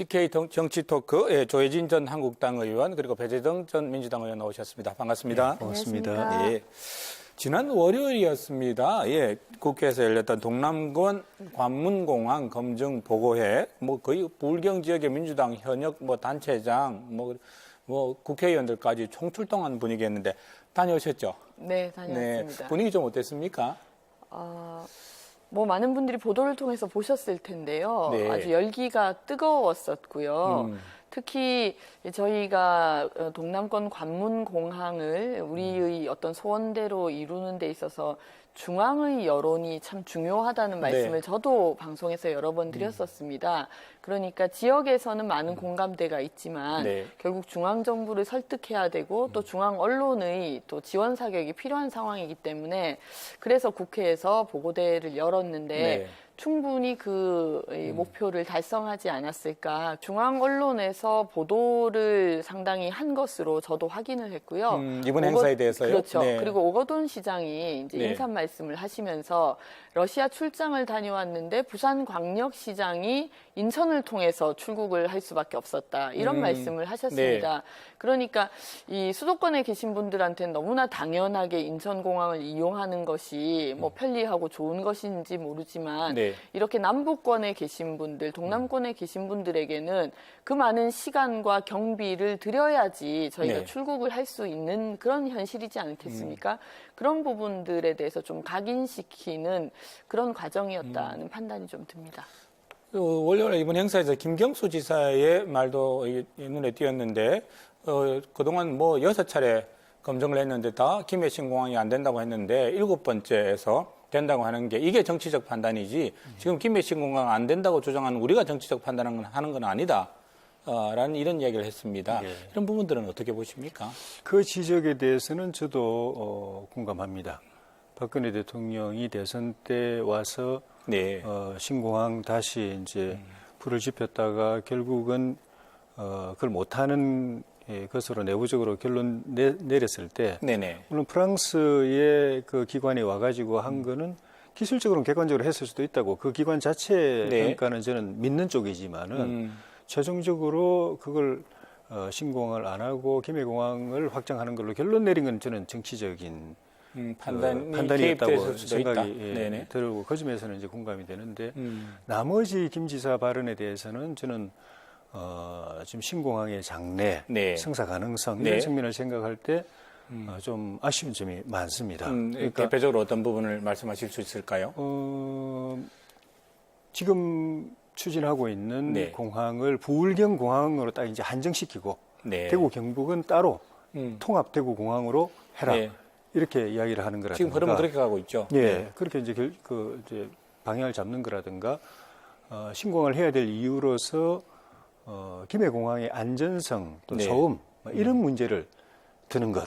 PK 정치 토크, 예, 조혜진 전 한국당 의원 그리고 배재정 전 민주당 의원 나오셨습니다. 반갑습니다. 네, 고맙습니다. 예, 지난 월요일이었습니다. 예, 국회에서 열렸던 동남권 관문공항 검증 보고회, 뭐 거의 불경 지역의 민주당 현역 뭐 단체장, 뭐 국회의원들까지 총출동한 분위기였는데 다녀오셨죠? 네, 다녀왔습니다. 네, 분위기 좀 어땠습니까? 뭐 많은 분들이 보도를 통해서 보셨을 텐데요. 네. 아주 열기가 뜨거웠었고요. 특히 저희가 동남권 관문공항을 우리의 어떤 소원대로 이루는 데 있어서 중앙의 여론이 참 중요하다는 말씀을 저도 방송에서 여러 번 드렸었습니다. 그러니까 지역에서는 많은 공감대가 있지만 결국 중앙정부를 설득해야 되고 또 중앙 언론의 또 지원 사격이 필요한 상황이기 때문에 그래서 국회에서 보고대를 열었는데 충분히 그 목표를 달성하지 않았을까. 중앙 언론에서 보도를 상당히 한 것으로 저도 확인을 했고요. 이번 행사에 대해서요? 그렇죠. 네. 그리고 오거돈 시장이 이제 인사 말씀을 하시면서 러시아 출장을 다녀왔는데 부산광역시장이 인천을 통해서 출국을 할 수밖에 없었다. 이런 말씀을 하셨습니다. 그러니까 이 수도권에 계신 분들한테는 너무나 당연하게 인천공항을 이용하는 것이 뭐 편리하고 좋은 것인지 모르지만 이렇게 남부권에 계신 분들, 동남권에 계신 분들에게는 그 많은 시간과 경비를 들여야지 저희가 출국을 할 수 있는 그런 현실이지 않겠습니까? 그런 부분들에 대해서 좀 각인시키는 그런 과정이었다는 판단이 좀 듭니다. 월요일 이번 행사에서 김경수 지사의 말도 눈에 띄었는데 그동안 뭐 6차례 검증을 했는데 다 김해신 공항이 안 된다고 했는데 7번째에서 된다고 하는 게 이게 정치적 판단이지 지금 김해신 공항 안 된다고 주장하는 우리가 정치적 판단을 하는 건 아니다. 라는 이런 이야기를 했습니다. 이런 부분들은 어떻게 보십니까? 그 지적에 대해서는 저도 공감합니다. 박근혜 대통령이 대선 때 와서 신공항 다시 이제 불을 지폈다가 결국은 그걸 못하는 것으로 내부적으로 결론 내렸을 때 물론 프랑스의 그 기관이 와가지고 한 거는 기술적으로는 객관적으로 했을 수도 있다고 그 기관 자체 평가는 저는 믿는 쪽이지만은 최종적으로 그걸 신공항을 안 하고 김해공항을 확장하는 걸로 결론 내린 건 저는 정치적인 판단이었다고 생각이 들고 그 점에서는 이제 공감이 되는데 나머지 김 지사 발언에 대해서는 저는 지금 신공항의 장래, 성사 가능성 이런 측면을 생각할 때 좀 아쉬운 점이 많습니다. 그러니까 대표적으로 어떤 부분을 말씀하실 수 있을까요? 지금 추진하고 있는 공항을 부울경 공항으로 딱 이제 한정시키고 대구 경북은 따로 통합 대구 공항으로 해라 이렇게 이야기를 하는 거라든가 지금 흐름은 그렇게 가고 있죠. 그렇게 이제 이제 방향을 잡는 거라든가 신공항을 해야 될 이유로서 김해공항의 안전성 또 소음 이런 문제를 드는 것.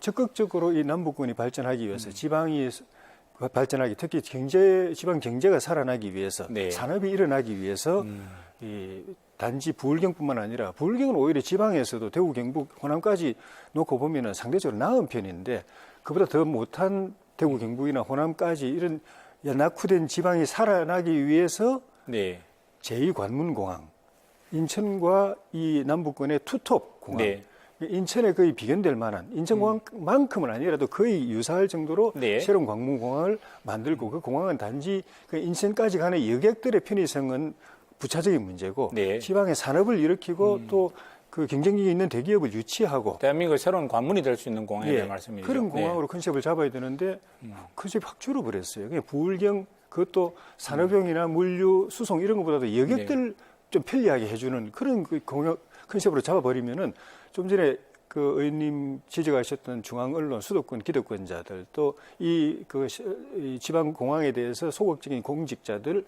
적극적으로 이 남북권이 발전하기 위해서 지방이 발전하기 특히 지방 경제가 살아나기 위해서 산업이 일어나기 위해서 이 단지 부울경뿐만 아니라 부울경은 오히려 지방에서도 대구, 경북, 호남까지 놓고 보면은 상대적으로 나은 편인데 그보다 더 못한 대구, 경북이나 호남까지 이런 낙후된 지방이 살아나기 위해서 제2관문공항 인천과 이 남북권의 투톱 공항 인천에 거의 비견될 만한 인천공항만큼은 아니라도 거의 유사할 정도로 새로운 관문공항을 만들고 그 공항은 단지 그 인천까지 가는 여객들의 편의성은 부차적인 문제고 지방의 산업을 일으키고 또 그 경쟁력이 있는 대기업을 유치하고 대한민국의 새로운 관문이 될 수 있는 공항에 대한 말씀이죠. 그런 공항으로 컨셉을 잡아야 되는데 컨셉이 확 줄어버렸어요. 그냥 부울경 그것도 산업용이나 물류, 수송 이런 것보다도 여객들 좀 편리하게 해주는 그런 그 컨셉으로 잡아버리면은 좀 전에 그 의원님 지적하셨던 중앙 언론, 수도권 기득권자들 또 이 지방 공항에 대해서 소극적인 공직자들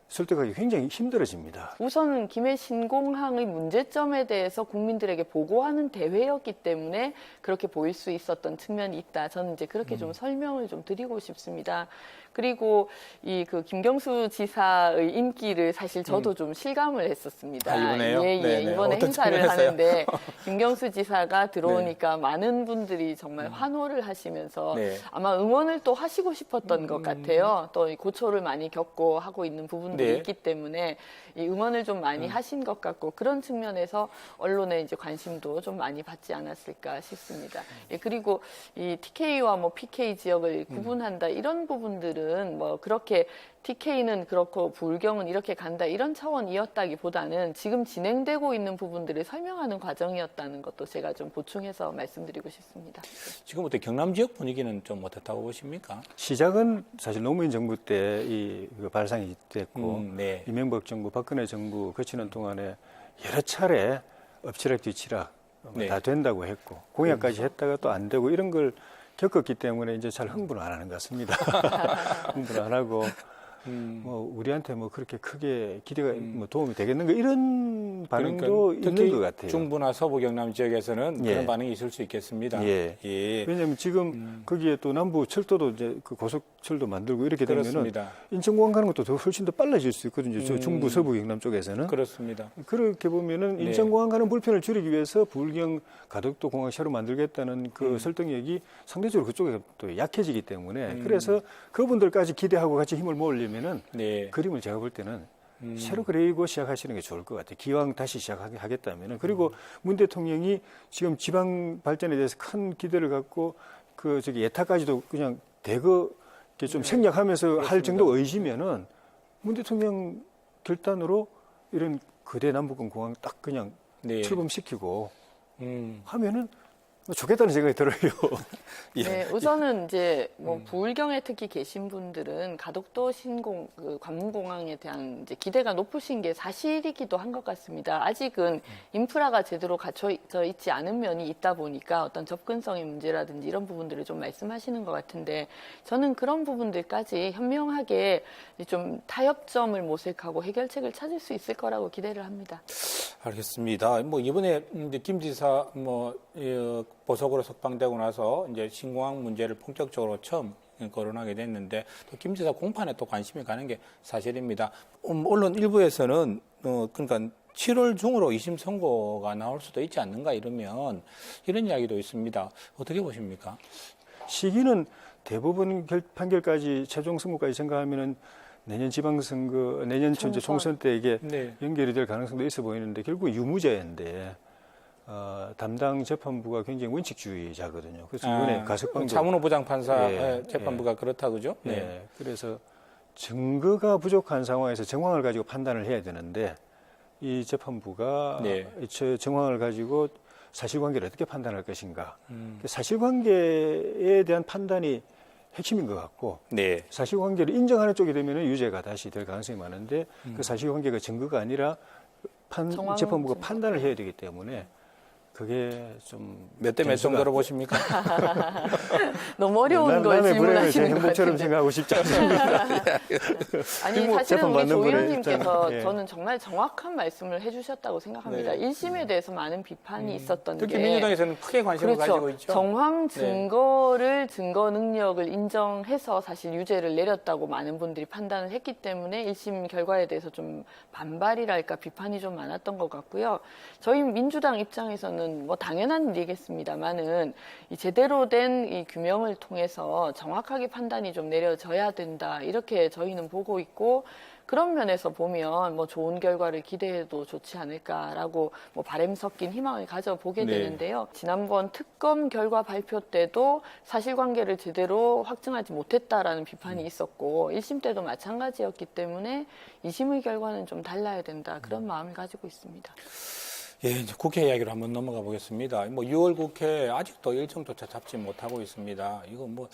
설득하기 굉장히 힘들어집니다. 우선 김해 신공항의 문제점에 대해서 국민들에게 보고하는 대회였기 때문에 그렇게 보일 수 있었던 측면이 있다. 저는 이제 그렇게 좀 설명을 좀 드리고 싶습니다. 그리고 이 그 김경수 지사의 인기를 사실 저도 좀 실감을 했었습니다. 이번에요? 이번에 행사를 하는데 김경수 지사가 들어오니까 많은 분들이 정말 환호를 하시면서 아마 응원을 또 하시고 싶었던 것 같아요. 또 고초를 많이 겪고 하고 있는 부분도 네. 있기 때문에 이 응원을 좀 많이 하신 것 같고 그런 측면에서 언론의 이제 관심도 좀 많이 받지 않았을까 싶습니다. 예, 그리고 이 TK와 뭐 PK 지역을 구분한다 이런 부분들은 뭐 그렇게 TK는 그렇고 불경은 이렇게 간다 이런 차원이었다기보다는 지금 진행되고 있는 부분들을 설명하는 과정이었다는 것도 제가 좀 보충해서 말씀드리고 싶습니다. 지금부터 경남 지역 분위기는 좀 어떻다고 보십니까? 시작은 사실 노무현 정부 때 이 발상이 됐고 네. 이명박 정부, 박근혜 정부 거치는 동안에 여러 차례 엎치락 뒤치락 네. 다 된다고 했고 공약까지 했다가 또 안 되고 이런 걸 겪었기 때문에 이제 잘 흥분을 안 하는 것 같습니다. 흥분을 안 하고 뭐 우리한테 뭐 그렇게 크게 기대가 뭐 도움이 되겠는가 이런 반응도 그러니까 있는 것 같아요. 중부나 서부 경남 지역에서는 예. 그런 반응이 있을 수 있겠습니다. 예. 예. 왜냐하면 지금 거기에 또 남부 철도도 이제 그 고속철도 만들고 이렇게 되면은 그렇습니다. 인천공항 가는 것도 더 훨씬 더 빨라질 수 있거든요. 저 중부 서부 경남 쪽에서는 그렇습니다. 그렇게 보면은 네. 인천공항 가는 불편을 줄이기 위해서 부울경 가덕도 공항차로 만들겠다는 그 설득력이 상대적으로 그쪽에 또 약해지기 때문에 그래서 그분들까지 기대하고 같이 힘을 모으려면은 네. 그림을 제가 볼 때는 새로 그리고 시작하시는 게 좋을 것 같아요. 기왕 다시 시작하겠다면은 그리고 문 대통령이 지금 지방 발전에 대해서 큰 기대를 갖고 그 저기 예타까지도 그냥 대거 이렇게 좀 생략하면서 할 정도 의지면은 문 대통령 결단으로 이런 거대 남북권 공항 딱 그냥 네. 출범시키고 하면은 뭐 좋겠다는 생각이 들어요. 예. 네, 우선은 이제 뭐 부울경에 특히 계신 분들은 가덕도 신공 그 관문공항에 대한 이제 기대가 높으신 게 사실이기도 한 것 같습니다. 아직은 인프라가 제대로 갖춰져 있지 않은 면이 있다 보니까 어떤 접근성의 문제라든지 이런 부분들을 좀 말씀하시는 것 같은데 저는 그런 부분들까지 현명하게 좀 타협점을 모색하고 해결책을 찾을 수 있을 거라고 기대를 합니다. 알겠습니다. 뭐 이번에 이제 김 지사 뭐 보석으로 석방되고 나서 이제 신공항 문제를 본격적으로 처음 거론하게 됐는데 또 김 지사 공판에 또 관심이 가는 게 사실입니다. 언론 일부에서는 그러니까 7월 중으로 2심 선고가 나올 수도 있지 않는가 이러면 이런 이야기도 있습니다. 어떻게 보십니까? 시기는 대부분 판결까지 최종 선고까지 생각하면은 내년 지방선거, 내년 이제 총선 때 이게 네. 연결이 될 가능성도 있어 보이는데 결국 유무죄인데 담당 재판부가 굉장히 원칙주의자거든요. 그래서 이번에 가석방도 차문호 부장판사 예, 재판부가 그렇다 그죠? 네. 네. 그래서 증거가 부족한 상황에서 정황을 가지고 판단을 해야 되는데 이 재판부가 네. 이 정황을 가지고 사실관계를 어떻게 판단할 것인가. 사실관계에 대한 판단이 핵심인 것 같고 네. 사실관계를 인정하는 쪽이 되면 유죄가 다시 될 가능성이 많은데 그 사실관계가 증거가 아니라 재판부가 판단을 해야 되기 때문에 그게 좀 몇 대 몇 정도로 보십니까? 너무 어려운 걸 남의 불행을 제 질문하시는 것 행복처럼 같은데. 생각하고 싶지 않습니다. 아니 뭐 사실은 재판 우리 받는 조 분의 의원님께서 입장, 예. 저는 정말 정확한 말씀을 해주셨다고 생각합니다. 네. 1심에 대해서 많은 비판이 있었던 특히 게 민주당에서는 크게 관심을 가지고 그렇죠. 있죠. 정황 증거를 증거 능력을 인정해서 사실 유죄를 내렸다고 많은 분들이 판단을 했기 때문에 1심 결과에 대해서 좀 반발이랄까 비판이 좀 많았던 것 같고요. 저희 민주당 입장에서는 뭐 당연한 일이겠습니다만은 이 제대로 된 이 규명을 통해서 정확하게 판단이 좀 내려져야 된다 이렇게 저희는 보고 있고. 그런 면에서 보면 뭐 좋은 결과를 기대해도 좋지 않을까라고 뭐 바람 섞인 희망을 가져보게 네. 되는데요. 지난번 특검 결과 발표 때도 사실관계를 제대로 확증하지 못했다라는 비판이 있었고 1심 때도 마찬가지였기 때문에 2심의 결과는 좀 달라야 된다 그런 마음을 가지고 있습니다. 예, 이제 국회 이야기로 한번 넘어가 보겠습니다. 뭐 6월 국회 아직도 일정조차 잡지 못하고 있습니다. 이거 뭐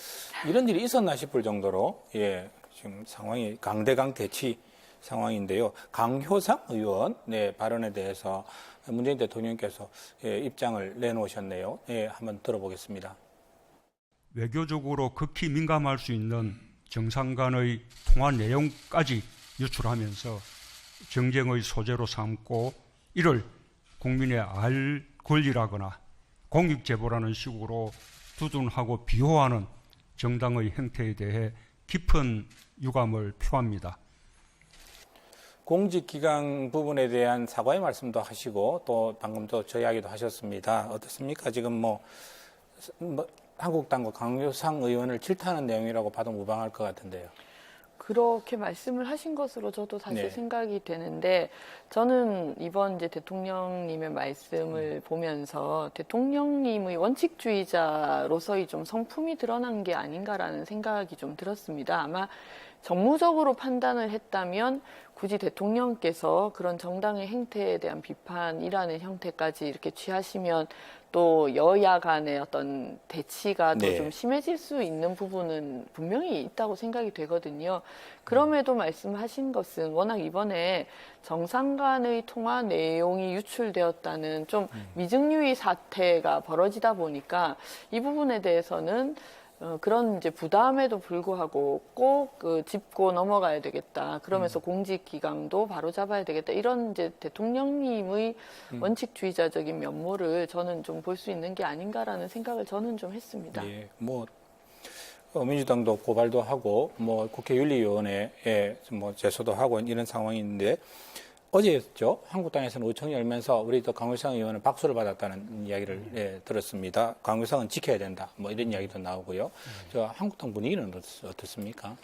이런 일이 있었나 싶을 정도로 예, 지금 상황이 강대강 대치 상황인데요. 강효상 의원 발언에 대해서 문재인 대통령께서 입장을 내놓으셨네요. 예, 한번 들어보겠습니다. 외교적으로 극히 민감할 수 있는 정상 간의 통화 내용까지 유출하면서 정쟁의 소재로 삼고 이를 국민의 알 권리라거나 공익제보라는 식으로 두둔하고 비호하는 정당의 행태에 대해 깊은 유감을 표합니다. 공직기강 부분에 대한 사과의 말씀도 하시고 또 방금 저 이야기도 하셨습니다. 어떻습니까? 지금 뭐 한국당과 강효상 의원을 질타하는 내용이라고 봐도 무방할 것 같은데요. 그렇게 말씀을 하신 것으로 저도 사실 네. 생각이 되는데 저는 이번 이제 대통령님의 말씀을 보면서 대통령님의 원칙주의자로서의 좀 성품이 드러난 게 아닌가라는 생각이 좀 들었습니다. 아마 정무적으로 판단을 했다면 굳이 대통령께서 그런 정당의 행태에 대한 비판이라는 형태까지 이렇게 취하시면 또 여야 간의 어떤 대치가 더 네. 좀 심해질 수 있는 부분은 분명히 있다고 생각이 되거든요. 그럼에도 말씀하신 것은 워낙 이번에 정상 간의 통화 내용이 유출되었다는 좀 미증유의 사태가 벌어지다 보니까 이 부분에 대해서는 그런 이제 부담에도 불구하고 꼭 짚고 넘어가야 되겠다. 그러면서 공직기강도 바로 잡아야 되겠다. 이런 이제 대통령님의 원칙주의자적인 면모를 저는 좀 볼 수 있는 게 아닌가라는 생각을 저는 좀 했습니다. 예, 뭐 민주당도 고발도 하고 뭐 국회윤리위원회에 뭐 제소도 하고 이런 상황인데 어제였죠. 한국당에서는 의총이 열면서 우리 또 강wil상 의원은 박수를 받았다는 이야기를 들었습니다. 강wil상은 지켜야 된다. 뭐 이런 이야기도 나오고요. 저 한국당 분위기는 어떻습니까?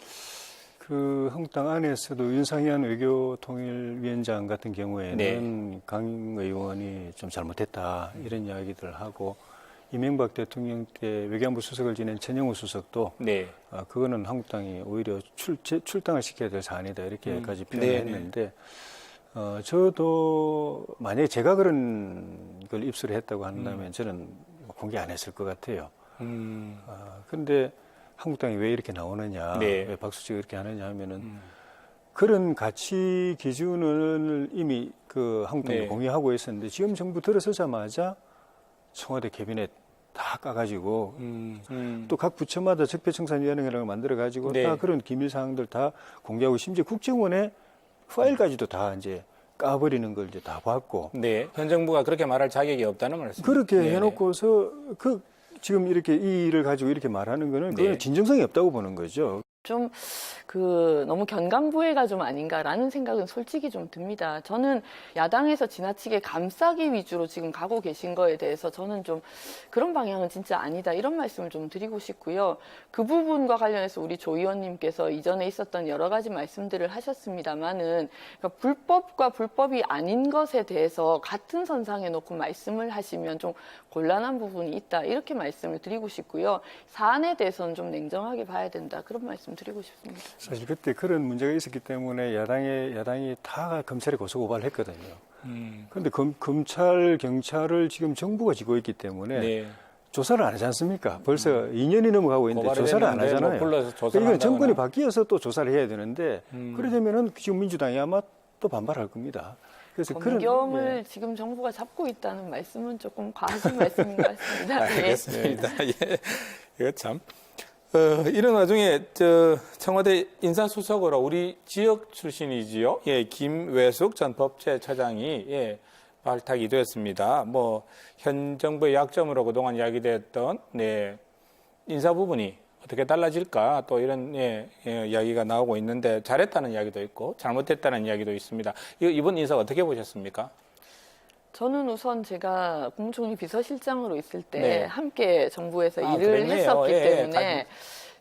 그 한국당 안에서도 윤상현 외교통일위원장 같은 경우에는 네. 강 의원이 좀 잘못했다 이런 이야기들을 하고 이명박 대통령 때 외교안보 수석을 지낸 전영우 수석도 네. 그거는 한국당이 오히려 출당을 시켜야 될 사안이다 이렇게까지 표현을 네, 했는데 저도 만약에 제가 그런 걸 입수를 했다고 한다면 저는 공개 안 했을 것 같아요. 그런데 한국당이 왜 이렇게 나오느냐, 네. 왜 박수치가 이렇게 하느냐 하면은 그런 가치 기준을 이미 그 한국당이 네. 공유하고 있었는데 지금 정부 들어서자마자 청와대 캐비넷 다 까가지고 또 각 부처마다 적폐청산위원회를 만들어가지고 네. 다 그런 기밀 사항들 다 공개하고 심지어 국정원에 파일까지도 다 이제 까버리는 걸 이제 다 봤고 네. 현 정부가 그렇게 말할 자격이 없다는 말씀. 그렇게 네. 해놓고서 지금 이렇게 이 일을 가지고 이렇게 말하는 거는 그건 네. 진정성이 없다고 보는 거죠. 좀 너무 견강부회가 좀 아닌가라는 생각은 솔직히 좀 듭니다. 저는 야당에서 지나치게 감싸기 위주로 지금 가고 계신 거에 대해서 저는 좀 그런 방향은 진짜 아니다 이런 말씀을 좀 드리고 싶고요. 그 부분과 관련해서 우리 조 의원님께서 이전에 있었던 여러 가지 말씀들을 하셨습니다만은 그러니까 불법과 불법이 아닌 것에 대해서 같은 선상에 놓고 말씀을 하시면 좀 곤란한 부분이 있다 이렇게 말씀을 드리고 싶고요. 사안에 대해서는 좀 냉정하게 봐야 된다 그런 말씀 드리고 싶습니다. 사실 그때 그런 문제가 있었기 때문에 야당이 다 검찰에 고소고발을 했거든요. 그런데 검찰, 경찰을 지금 정부가 지고 있기 때문에 네. 조사를 안 하지 않습니까? 벌써 2년이 넘어가고 있는데 고발이 조사를 안 됐는데 하잖아요. 뭐 불러서 조사를 이건 정권이 한다거나. 바뀌어서 또 조사를 해야 되는데 그러려면은 지금 민주당이 아마 또 반발할 겁니다. 그래서 검경을 예. 지금 정부가 잡고 있다는 말씀은 조금 과하신 말씀인 것 같습니다. 예. 알겠습니다. 예. 이거 참. 이런 와중에 청와대 인사수석으로 우리 지역 출신이지요. 예, 김외숙 전 법제처장이 발탁이 되었습니다. 뭐 현 정부의 약점으로 그동안 이야기됐던 인사 부분이 어떻게 달라질까 또 이런 이야기가 나오고 있는데 잘했다는 이야기도 있고 잘못했다는 이야기도 있습니다. 이번 인사 어떻게 보셨습니까? 저는 우선 제가 국무총리 비서실장으로 있을 때 네. 함께 정부에서 일을 그랬네요. 했었기 예, 때문에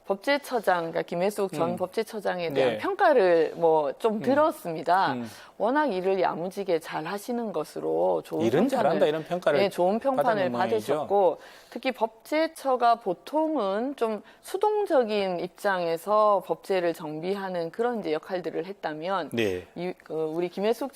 법제처장, 그러니까 김혜숙 전 법제처장에 대한 네. 평가를 뭐 좀 들었습니다. 음. 워낙 일을 야무지게 잘 하시는 것으로 좋은 일은 평판을, 잘한다 이런 평가를 네, 좋은 평판을 받은 모양이죠. 받으셨고 특히 법제처가 보통은 좀 수동적인 입장에서 법제를 정비하는 그런 이제 역할들을 했다면 네. 우리 김혜숙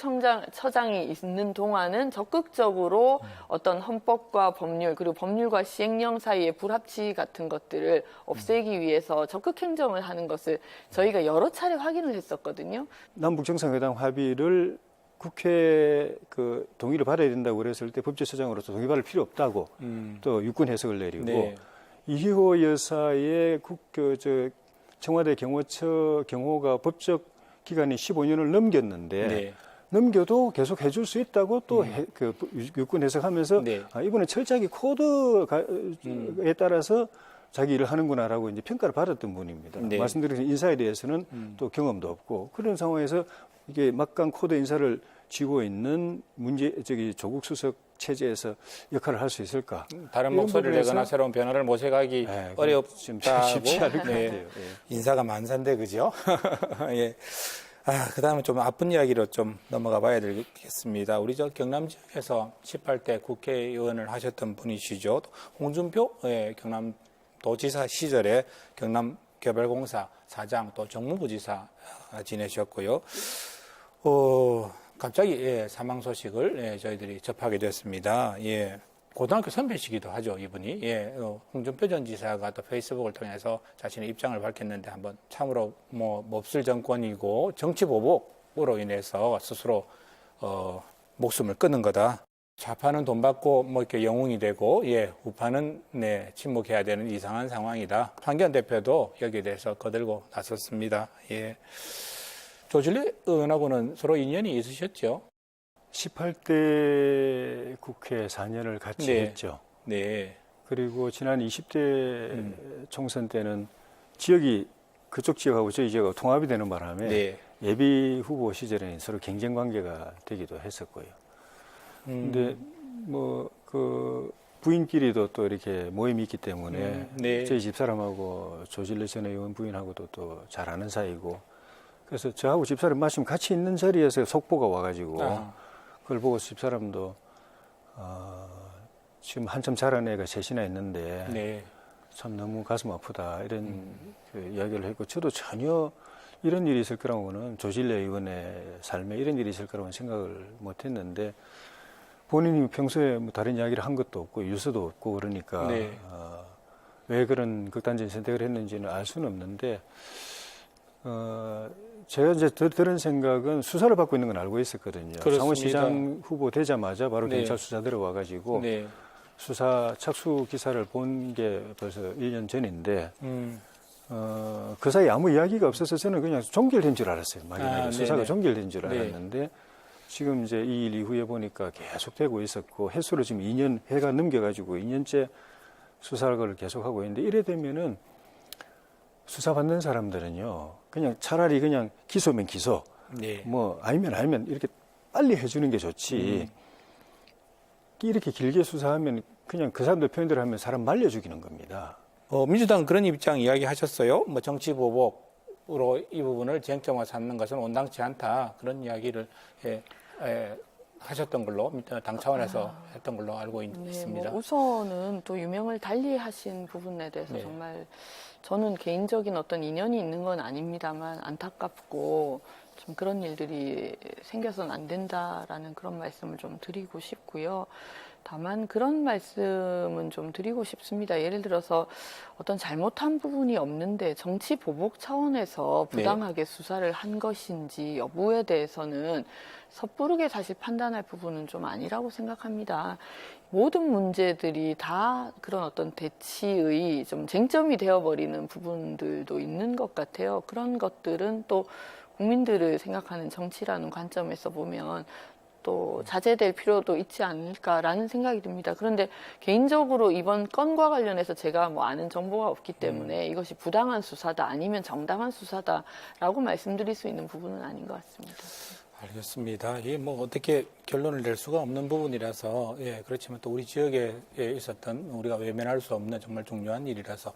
처장이 있는 동안은 적극적으로 어떤 헌법과 법률 그리고 법률과 시행령 사이의 불합치 같은 것들을 없애기 위해서 적극 행정을 하는 것을 저희가 여러 차례 확인을 했었거든요. 남북 정상회담 합의를 국회 동의를 받아야 된다고 그랬을 때 법제처장으로서 동의 받을 필요 없다고 또 유권 해석을 내리고 네. 이희호 여사의 청와대 경호처 경호가 법적 기간이 15년을 넘겼는데 네. 넘겨도 계속 해줄 수 있다고 또 유권 해석하면서 네. 이번에 철저하게 코드에 따라서 자기 일을 하는구나라고 이제 평가를 받았던 분입니다. 네. 말씀드린 인사에 대해서는 또 경험도 없고 그런 상황에서 이게 막강 코드 인사를 쥐고 있는 조국 수석 체제에서 역할을 할 수 있을까? 다른 이런 목소리를 부분에서 내거나 새로운 변화를 모색하기 네, 좀 어렵다고. 쉽지 않을 것 네. 같아요. 예. 인사가 만산데 그죠? 예. 그다음에 좀 아픈 이야기로 좀 넘어가 봐야 되겠습니다. 우리 저 경남 지역에서 18대 국회의원을 하셨던 분이시죠. 홍준표 경남도지사 시절에 경남개발공사 사장 또 정무부지사 지내셨고요. 갑자기 사망 소식을 저희들이 접하게 됐습니다. 고등학교 선배시기도 하죠, 이분이. 홍준표 전 지사가 또 페이스북을 통해서 자신의 입장을 밝혔는데 한번 참으로 몹쓸 정권이고 정치 보복으로 인해서 스스로 목숨을 끊은 거다. 좌파는 돈 받고 이렇게 영웅이 되고 우파는 침묵해야 되는 이상한 상황이다. 황교안 대표도 여기에 대해서 거들고 나섰습니다. 조질래 의원하고는 서로 인연이 있으셨죠? 18대 국회 4년을 같이 네. 했죠. 네. 그리고 지난 20대 총선 때는 지역이 그쪽 지역하고 저희 지역하고 통합이 되는 바람에 네. 예비 후보 시절에는 서로 경쟁 관계가 되기도 했었고요. 근데 그 부인끼리도 또 이렇게 모임이 있기 때문에 네. 저희 집사람하고 조질래 전 의원 부인하고도 또 잘 아는 사이고, 그래서 저하고 집사람 마침 같이 있는 자리에서 속보가 와가지고 그걸 보고 집사람도 지금 한참 자란 애가 셋이나 있는데 네. 참 너무 가슴 아프다 이런 그 이야기를 했고, 저도 전혀 이런 일이 있을 거라고는, 조질래 의원의 삶에 이런 일이 있을 거라고는 생각을 못했는데, 본인이 평소에 뭐 다른 이야기를 한 것도 없고 유서도 없고 그러니까 네. 왜 그런 극단적인 선택을 했는지는 알 수는 없는데, 제가 이제 들은 생각은 수사를 받고 있는 건 알고 있었거든요. 그렇습니다. 창원시장 후보 되자마자 바로 네. 경찰 수사 들어와가지고 네. 수사 착수 기사를 본 게 벌써 1년 전인데, 그 사이 아무 이야기가 없어서 저는 그냥 종결된 줄 알았어요. 막연하게 수사가 네네. 종결된 줄 네. 알았는데, 지금 이제 이 일 이후에 보니까 계속되고 있었고, 횟수로 지금 2년, 해가 넘겨가지고 2년째 수사를 계속하고 있는데, 이래 되면은 수사받는 사람들은요, 그냥 차라리 그냥 기소면 기소, 네. 뭐 알면 이렇게 빨리 해주는 게 좋지. 이렇게 길게 수사하면 그냥 그 사람들 표현대로 하면 사람 말려 죽이는 겁니다. 민주당은 그런 입장 이야기하셨어요. 정치 보복으로 이 부분을 쟁점화 삼는 것은 온당치 않다. 그런 이야기를 하셨던 걸로 당 차원에서 했던 걸로 알고 있습니다. 우선은 또 유명을 달리하신 부분에 대해서 네. 정말 저는 개인적인 어떤 인연이 있는 건 아닙니다만 안타깝고 좀 그런 일들이 생겨서는 안 된다라는 그런 말씀을 좀 드리고 싶고요. 다만 그런 말씀은 좀 드리고 싶습니다. 예를 들어서 어떤 잘못한 부분이 없는데 정치 보복 차원에서 부당하게 수사를 한 것인지 여부에 대해서는 섣부르게 사실 판단할 부분은 좀 아니라고 생각합니다. 모든 문제들이 다 그런 어떤 대치의 좀 쟁점이 되어버리는 부분들도 있는 것 같아요. 그런 것들은 또 국민들을 생각하는 정치라는 관점에서 보면 또 자제될 필요도 있지 않을까라는 생각이 듭니다. 그런데 개인적으로 이번 건과 관련해서 제가 뭐 아는 정보가 없기 때문에 이것이 부당한 수사다 아니면 정당한 수사다라고 말씀드릴 수 있는 부분은 아닌 것 같습니다. 알겠습니다. 이게 어떻게 결론을 낼 수가 없는 부분이라서, 그렇지만 또 우리 지역에 있었던 우리가 외면할 수 없는 정말 중요한 일이라서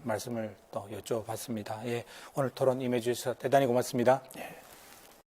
말씀을 또 여쭤봤습니다. 오늘 토론 임해주셔서 대단히 고맙습니다.